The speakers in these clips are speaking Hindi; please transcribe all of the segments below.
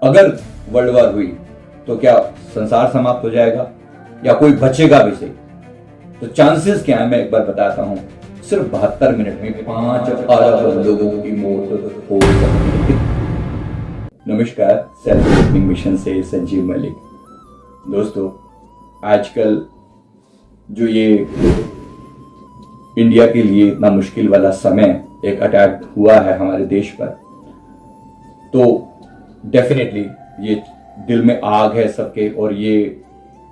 अगर वर्ल्ड वार हुई तो क्या संसार समाप्त हो जाएगा या कोई बचेगा भी सही? तो चांसेस क्या है मैं एक बार बताता हूं। सिर्फ 72 मिनट में 5 अरब लोगों की मौत हो सकती है। नमस्कार, सेल्फ हेल्पिंग मिशन से संजीव मलिक। दोस्तों, आजकल जो ये इंडिया के लिए इतना मुश्किल वाला समय एक अटैक हुआ है हमारे देश पर, तो डेफिनेटली ये दिल में आग है सबके और ये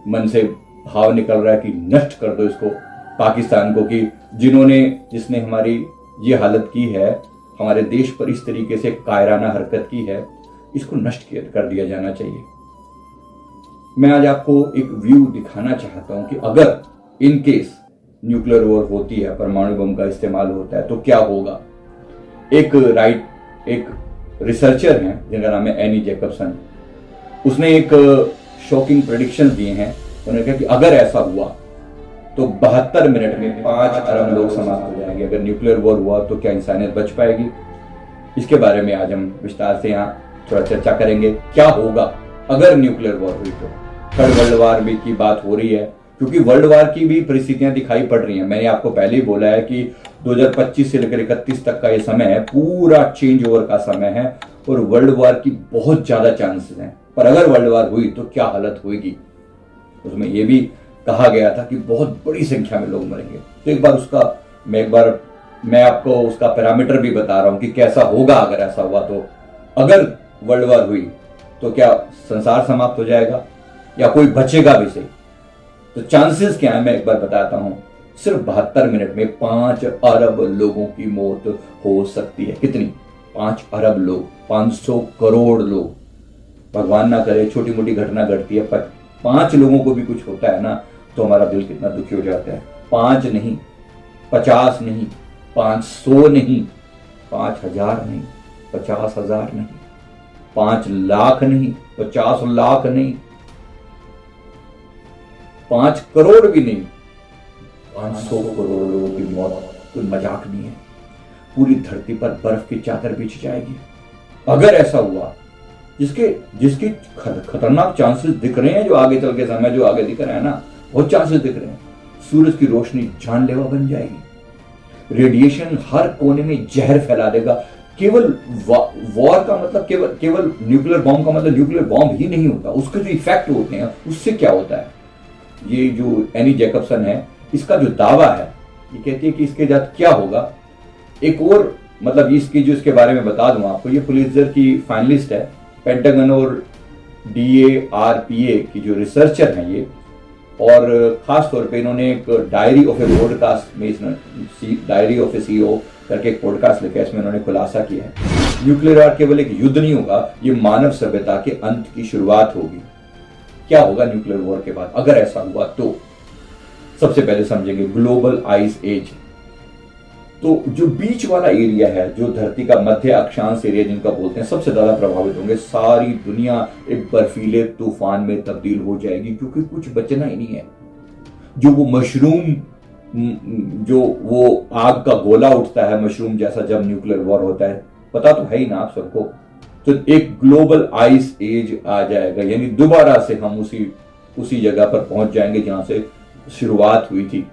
मन से भाव निकल रहा है कि नष्ट कर दो इसको, पाकिस्तान को, कि जिसने हमारी ये हालत की है, हमारे देश पर इस तरीके से कायराना हरकत की है, इसको नष्ट कर दिया जाना चाहिए। मैं आज आपको एक व्यू दिखाना चाहता हूं कि अगर इन केस न्यूक्लियर वॉर होती है, परमाणु बम का इस्तेमाल होता है, तो क्या होगा। एक रिसर्चर हैं जिनका नाम है एनी जैकबसन, उसने एक शॉकिंग प्रेडिक्शन दिए हैं। उन्होंने कहा कि अगर ऐसा हुआ तो 72 मिनट में 5 अरब लोग समाप्त हो जाएंगे। अगर न्यूक्लियर वॉर हुआ तो क्या इंसानियत बच पाएगी? इसके बारे में आज हम विस्तार से यहाँ थोड़ा चर्चा करेंगे। क्या होगा अगर न्यूक्लियर वॉर हुई तो? थर्ड वर्ल्ड वार भी की बात हो रही है, क्योंकि वर्ल्ड वार की भी परिस्थितियां दिखाई पड़ रही हैं। मैंने आपको पहले ही बोला है कि 2025 से लेकर 31 तक का ये समय है, पूरा चेंज ओवर का समय है और वर्ल्ड वार की बहुत ज्यादा चांसेस हैं। पर अगर वर्ल्ड वार हुई तो क्या हालत होगी? उसमें यह भी कहा गया था कि बहुत बड़ी संख्या में लोग मरेंगे। तो एक बार मैं आपको उसका पैरामीटर भी बता रहा हूं कि कैसा होगा अगर ऐसा हुआ तो। अगर वर्ल्ड वार हुई तो क्या संसार समाप्त हो जाएगा या कोई बचेगा भी सही? तो चांसेस क्या है मैं एक बार बताता हूं। सिर्फ 72 मिनट में 5 अरब लोगों की मौत हो सकती है। कितनी? 5 अरब लोग, 500 करोड़ लोग। भगवान ना करे छोटी मोटी घटना घटती है, पर 5 लोगों को भी कुछ होता है ना, तो हमारा दिल कितना दुखी हो जाता है। 5 नहीं, 50 नहीं, 500 नहीं, 5000 नहीं, 50,000 नहीं, 5 लाख नहीं, 50 लाख नहीं, 5 करोड़ भी नहीं, 500 करोड़ लोगों की मौत कोई मजाक नहीं है। पूरी धरती पर बर्फ की चादर बिछ जाएगी अगर ऐसा हुआ। जिसके खतरनाक चांसेस दिख रहे हैं, जो आगे चल के समय जो आगे दिख रहा है ना, बहुत चांसेस दिख रहे हैं। सूरज की रोशनी जानलेवा बन जाएगी। रेडिएशन हर कोने में जहर फैला देगा। केवल वॉर का मतलब केवल न्यूक्लियर बॉम्ब का मतलब न्यूक्लियर बॉम्ब ही नहीं होता, उसके जो इफेक्ट होते हैं उससे क्या होता है। ये जो एनी जैकबसन है, इसका जो दावा है, ये कहती है कि इसके साथ क्या होगा। एक और मतलब इसके बारे में बता दूं आपको, ये पुलित्जर की फाइनलिस्ट है। पेंटागन और DARPA की जो रिसर्चर हैं ये, और खास तौर पे इन्होंने एक डायरी ऑफ ए पॉडकास्ट में, डायरी ऑफ ए CEO करके एक पॉडकास्ट लिखा है, इसमें उन्होंने खुलासा किया है न्यूक्लियर वार केवल एक युद्ध नहीं होगा, ये मानव सभ्यता के अंत की शुरुआत होगी। क्या होगा न्यूक्लियर वॉर के बाद अगर ऐसा हुआ तो? सबसे पहले समझेंगे ग्लोबल आइस एज। तो जो बीच वाला एरिया है, जो धरती का मध्य अक्षांश एरिया जिनका बोलते हैं, सबसे ज्यादा प्रभावित होंगे। सारी दुनिया एक बर्फीले तूफान में तब्दील हो जाएगी, क्योंकि कुछ बचना ही नहीं है। जो वो मशरूम, जो वो आग का गोला उठता है मशरूम जैसा जब न्यूक्लियर वॉर होता है, पता तो है ही ना आप सबको। तो एक ग्लोबल आइस एज आ जाएगा, यानी दोबारा से हम उसी जगह पर पहुंच जाएंगे जहां से शुरुआत हुई थी।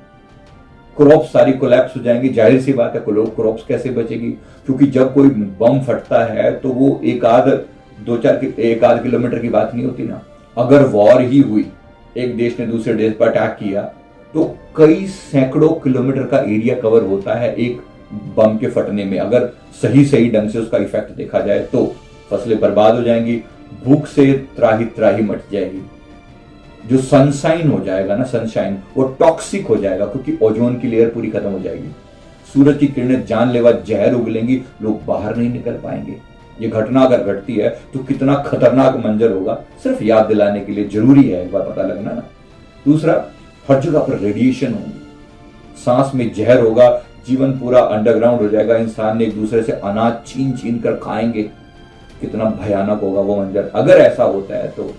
क्रॉप्स सारी कोलैप्स हो जाएंगी। जाहिर सी बात है, क्रॉप्स कैसे बचेगी? क्योंकि जब कोई बम फटता है तो वो एक आध किलोमीटर की बात नहीं होती ना। अगर वॉर ही हुई, एक देश ने दूसरे देश पर अटैक किया, तो कई सैकड़ों किलोमीटर का एरिया कवर होता है एक बम के फटने में। अगर सही ढंग से उसका इफेक्ट देखा जाए तो फसलें बर्बाद हो जाएंगी, भूख से त्राही मच जाएगी। जो सनशाइन हो जाएगा ना, सनशाइन, वो टॉक्सिक हो जाएगा, क्योंकि ओजोन की लेयर पूरी खत्म हो जाएगी। सूरज की किरणें जानलेवा जहर उगलेंगी, लोग बाहर नहीं निकल पाएंगे। ये घटना अगर घटती है तो कितना खतरनाक मंजर होगा, सिर्फ याद दिलाने के लिए जरूरी है एक बार पता लगना ना। दूसरा, हर जगह पर रेडिएशन होगी, सांस में जहर होगा, जीवन पूरा अंडरग्राउंड हो जाएगा। इंसान एक दूसरे से अनाज छीन कर खाएंगे। कितना भयानक होगा वो मंजर अगर ऐसा होता है तो।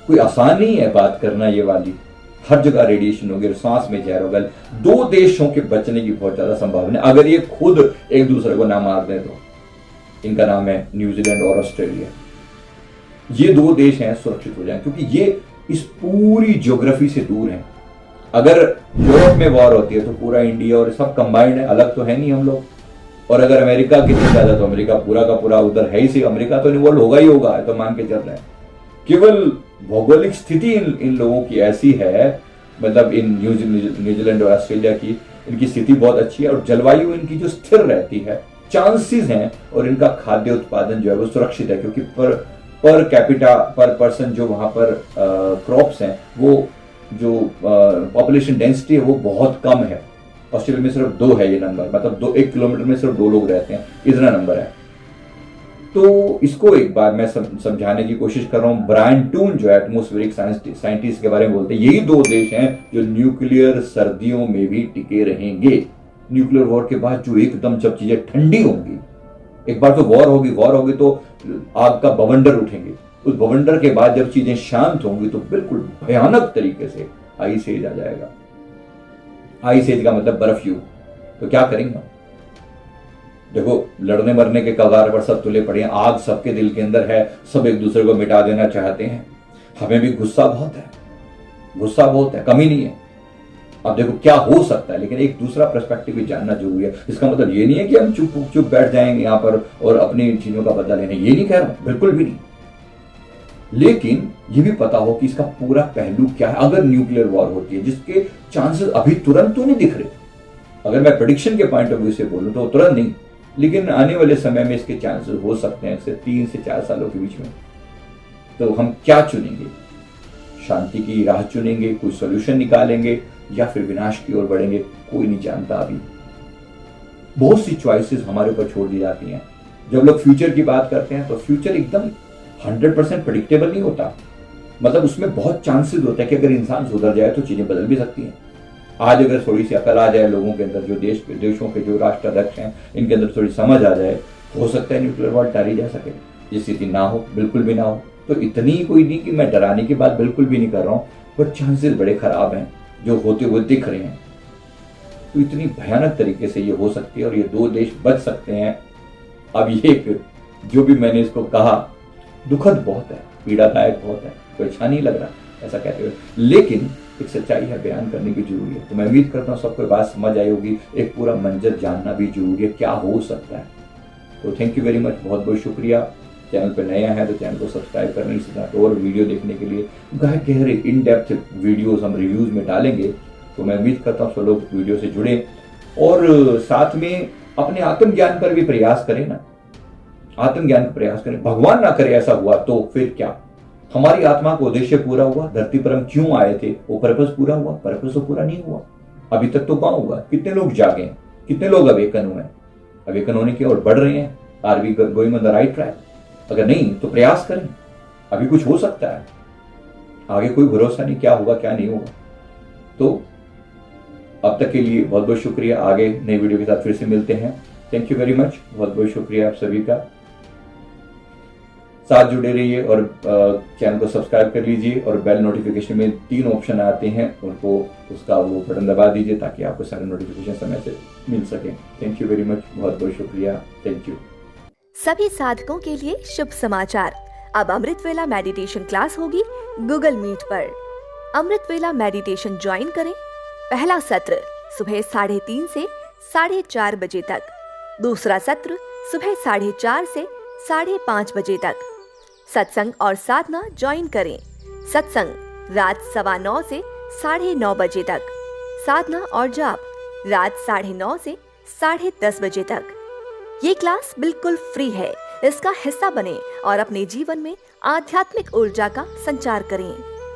कोई आसान नहीं है बात करना ये वाली। हर जगह रेडिएशन होगी, सांस में जहर होगा। 2 देशों के बचने की बहुत ज्यादा संभावना है अगर ये खुद एक दूसरे को ना मार दें तो। इनका नाम है न्यूजीलैंड और ऑस्ट्रेलिया। ये दो देश हैं सुरक्षित हो जाएं, क्योंकि ये इस पूरी ज्योग्राफी से दूर हैं। अगर यूरोप में वॉर होती है तो पूरा इंडिया और सब कंबाइंड है, अलग तो है नहीं हम लोग। और अगर अमेरिका कितनी ज्यादा, तो अमेरिका पूरा का पूरा उधर है ही सी, अमेरिका तो इन्वॉल्व होगा ही होगा, तो मान के चल रहे हैं। केवल भौगोलिक स्थिति इन लोगों की ऐसी है, मतलब इन न्यूजीलैंड और ऑस्ट्रेलिया की इनकी स्थिति बहुत अच्छी है और जलवायु इनकी जो स्थिर रहती है, चांसेस हैं, और इनका खाद्य उत्पादन जो है वो सुरक्षित है, क्योंकि पर कैपिटा पर पर्सन जो वहां पर क्रॉप्स हैं, वो जो पॉपुलेशन डेंसिटी है वो बहुत कम है। ऑस्ट्रेलिया में सिर्फ 2 है ये नंबर, मतलब 1 किलोमीटर में सिर्फ 2 लोग रहते हैं, इतना नंबर है। तो इसको एक बार मैं समझाने की कोशिश कर रहा हूं। ब्रायन टून जो है एटमॉस्फेरिक साइंटिस्ट के बारे में बोलते हैं, यही 2 देश हैं जो न्यूक्लियर सर्दियों में भी टिके रहेंगे। न्यूक्लियर वॉर के बाद जो एकदम जब चीजें ठंडी होंगी, एक बार तो वॉर होगी तो आग का बवंडर उठेंगे, उस बवंडर के बाद जब चीजें शांत होंगी तो बिल्कुल भयानक तरीके से आइस एज आ जाएगा। आइस एज का मतलब बर्फ युग। तो क्या करेंगे? देखो, लड़ने मरने के कगार पर सब तुले पड़े हैं, आग सबके दिल के अंदर है, सब एक दूसरे को मिटा देना चाहते हैं। हमें भी गुस्सा बहुत है, कमी नहीं है। अब देखो क्या हो सकता है, लेकिन एक दूसरा पर्सपेक्टिव भी जानना जरूरी है। इसका मतलब ये नहीं है कि हम चुप बैठ जाएंगे यहाँ पर और अपनी चीजों का बदला लेने, ये नहीं कह रहा हूं, बिल्कुल भी नहीं। लेकिन ये भी पता हो कि इसका पूरा पहलू क्या है। अगर न्यूक्लियर वॉर होती है, जिसके चांसेस अभी तुरंत तो नहीं दिख रहे, अगर मैं प्रेडिक्शन के पॉइंट ऑफ व्यू से बोलूं तो तुरंत नहीं, लेकिन आने वाले समय में इसके चांसेस हो सकते हैं 3 से 4 सालों के बीच में। तो हम क्या चुनेंगे? शांति की राह चुनेंगे, कोई सोल्यूशन निकालेंगे, या फिर विनाश की ओर बढ़ेंगे? कोई नहीं जानता अभी। बहुत सी चॉइसेस हमारे ऊपर छोड़ दी जाती हैं। जब लोग फ्यूचर की बात करते हैं तो फ्यूचर एकदम 100% प्रेडिक्टेबल नहीं होता। मतलब उसमें बहुत चांसेस होता है कि अगर इंसान सुधर जाए तो चीजें बदल भी सकती हैं। आज अगर थोड़ी सी अकल आ जाए लोगों के अंदर, जो देशों के जो राष्ट्राध्यक्ष हैं, इनके अंदर थोड़ी समझ आ जाए, हो सकता है न्यूक्लियर वॉर टाली जा सके। ये स्थिति ना हो, बिल्कुल भी ना हो। तो इतनी कोई नहीं कि मैं डराने की बात बिल्कुल भी नहीं कर रहा हूं, पर चांसेस बड़े खराब हैं जो होते हुए दिख रहे हैं। तो इतनी भयानक तरीके से ये हो सकती है और ये 2 देश बच सकते हैं। अब ये जो भी मैंने इसको कहा, दुखद बहुत है, पीड़ादायक बहुत है, कोई अच्छा नहीं लग रहा ऐसा कहते हुए, लेकिन एक सच्चाई है, बयान करने की जरूरी है। तो मैं उम्मीद करता हूँ सबको बात समझ आई होगी। एक पूरा मंजर जानना भी जरूरी है, क्या हो सकता है। तो थैंक यू वेरी मच, बहुत बहुत शुक्रिया। चैनल पर नया है तो चैनल को सब्सक्राइब करना, इसी तरह और वीडियो देखने के लिए गहरे इन डेप्थ वीडियोस हम रिव्यूज में डालेंगे। तो मैं उम्मीद करता हूँ सब लोग वीडियो से जुड़े और साथ में अपने आत्मज्ञान पर भी प्रयास करें ना, आत्मज्ञान का प्रयास करें। भगवान ना करे ऐसा हुआ तो फिर क्या, हमारी आत्मा का उद्देश्य पूरा हुआ, धरती पर हम क्यों आए थे वो पर्पस पूरा हुआ? पर्पस तो पूरा नहीं हुआ अभी तक। तो कहाँ हुआ? कितने लोग जागे हैं, कितने लोग अवेकन हुए हैं, अवेकन होने की ओर बढ़ रहे हैं? Are we going on the right track? अगर नहीं तो प्रयास करें, अभी कुछ हो सकता है, आगे कोई भरोसा नहीं क्या होगा क्या नहीं होगा। तो अब तक के लिए बहुत बहुत शुक्रिया। आगे नई वीडियो के साथ फिर से मिलते हैं। थैंक यू वेरी मच, बहुत बहुत शुक्रिया आप सभी का। साथ जुड़े रहिए और चैनल को सब्सक्राइब कर लीजिए और बेल नोटिफिकेशन में 3 ऑप्शन आते हैं, उनको उसका वो बटन दबा दीजिए ताकि आपको सारे नोटिफिकेशन समय से मिल सके। थैंक यू वेरी मच, बहुत बहुत शुक्रिया, थैंक यू। सभी साधकों के लिए शुभ समाचार। अब अमृत वेला मेडिटेशन क्लास होगी गूगल मीट पर। अमृत वेला मेडिटेशन ज्वाइन करें। पहला सत्र सुबह 3:30 से 4:30 बजे तक, दूसरा सत्र सुबह 4:30 से 5:30 बजे तक। सत्संग और साधना ज्वाइन करें। सत्संग रात 9:15 से 9:30 बजे तक, साधना और जाप रात 9:30 से 10:30 बजे तक। ये क्लास बिल्कुल फ्री है। इसका हिस्सा बने और अपने जीवन में आध्यात्मिक ऊर्जा का संचार करें।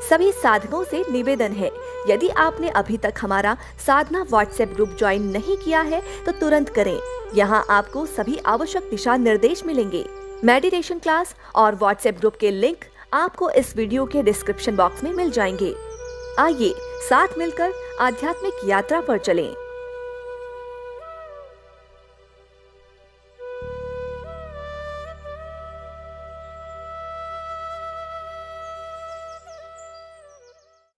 सभी साधकों से निवेदन है, यदि आपने अभी तक हमारा साधना व्हाट्सएप ग्रुप ज्वाइन नहीं किया है तो तुरंत करें। यहाँ आपको सभी आवश्यक दिशा निर्देश मिलेंगे। मेडिटेशन क्लास और व्हाट्सएप ग्रुप के लिंक आपको इस वीडियो के डिस्क्रिप्शन बॉक्स में मिल जाएंगे। आइए साथ मिलकर आध्यात्मिक यात्रा पर चलें।